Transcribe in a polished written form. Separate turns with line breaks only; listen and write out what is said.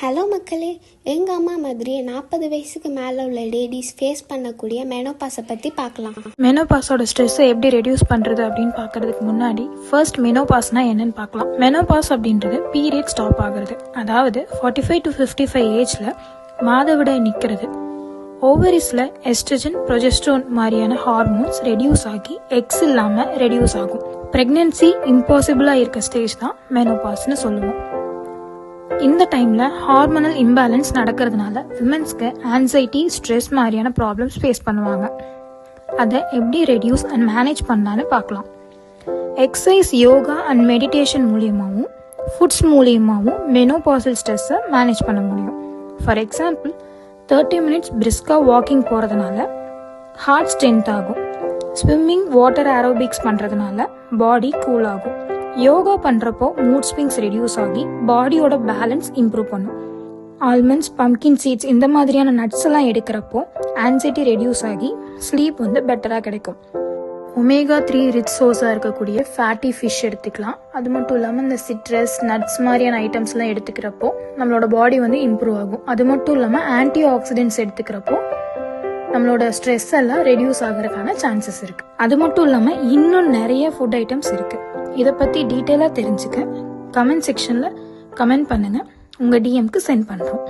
Hello மக்களே, எங்கள் அம்மா மாதிரியே 40 வயசுக்கு மேலே உள்ள லேடிஸ் ஃபேஸ் பண்ணக்கூடிய மெனோபாஸை பற்றி பார்க்கலாம்.
மெனோபாஸோட ஸ்ட்ரெஸ்ஸை எப்படி ரெடியூஸ் பண்ணுறது அப்படின்னு பார்க்கறதுக்கு முன்னாடி ஃபர்ஸ்ட் மெனோபாஸ்னா என்னன்னு பார்க்கலாம். மெனோபாஸ் அப்படின்றது பீரியட் ஸ்டாப் ஆகுறது, அதாவது 45 to 55 ஏஜில் மாதவிடாய் நிற்கிறது. ஓவரிஸில் எஸ்ட்ரஜன், ப்ரொஜெஸ்ட்ரோன் மாதிரியான ஹார்மோன்ஸ் ரெடியூஸ் ஆகி எக்ஸ் இல்லாமல் ரெடியூஸ் ஆகும். ப்ரெக்னென்சி இம்பாசிபிளாக இருக்க ஸ்டேஜ் தான் மெனோபாஸ்னு சொல்லுவோம். இந்த டைம்ல ஹார்மோனல் இம்பேலன்ஸ் நடக்கிறதுனால விமென்ஸ்க்கு ஆன்சைட்டி, ஸ்ட்ரெஸ் மாதிரியான ப்ராப்ளம்ஸ் ஃபேஸ் பண்ணுவாங்க. அதை எப்படி ரெடியூஸ் அண்ட் மேனேஜ் பண்ணலான்னு பார்க்கலாம். எக்ஸசைஸ், யோகா அண்ட் மெடிடேஷன் மூலியமாகவும் ஃபுட்ஸ் மூலியமாகவும் மெனோபாசல் ஸ்ட்ரெஸ்ஸை மேனேஜ் பண்ண முடியும். ஃபார் எக்ஸாம்பிள், 30 minutes பிரிஸ்கா வாக்கிங் போகிறதுனால ஹார்ட் ஸ்ட்ரென்த் ஆகும். ஸ்விம்மிங், வாட்டர் ஏரோபிக்ஸ் பண்ணுறதுனால பாடி கூல் ஆகும். யோகா பண்ணுறப்போ மூட் ஸ்விங்ஸ் ரெடியூஸ் ஆகி பாடியோட பேலன்ஸ் இம்ப்ரூவ் பண்ணும். ஆல்மண்ட்ஸ், பம்கின் சீட்ஸ் இந்த மாதிரியான நட்ஸ் எல்லாம் எடுக்கிறப்போ ஆன்சைட்டி ரெடியூஸ் ஆகி ஸ்லீப் பெட்டராக கிடைக்கும். ஒமேகா 3 ரிச் சோர்ஸாக இருக்கக்கூடிய ஃபேட்டி ஃபிஷ் எடுத்துக்கலாம். அது மட்டும் இல்லாமல் இந்த சிட்ரஸ், நட்ஸ் மாதிரியான ஐட்டம்ஸ்லாம் எடுத்துக்கிறப்போ நம்மளோட பாடி இம்ப்ரூவ் ஆகும். அது மட்டும் இல்லாமல் ஆன்டி ஆக்சிடென்ட்ஸ் எடுத்துக்கிறப்போ நம்மளோட ஸ்ட்ரெஸ் எல்லாம் ரெடியூஸ் ஆகிறதுக்கான சான்சஸ் இருக்கு. அது மட்டும் இல்லாமல் இன்னும் நிறைய ஃபுட் ஐட்டம்ஸ் இருக்கு. இதை பற்றி டீட்டெயிலாக தெரிஞ்சுக்க கமெண்ட் செக்ஷனில் கமெண்ட் பண்ணுங்க. உங்கள் டிஎம்க்கு சென்ட் பண்ணுறோம்.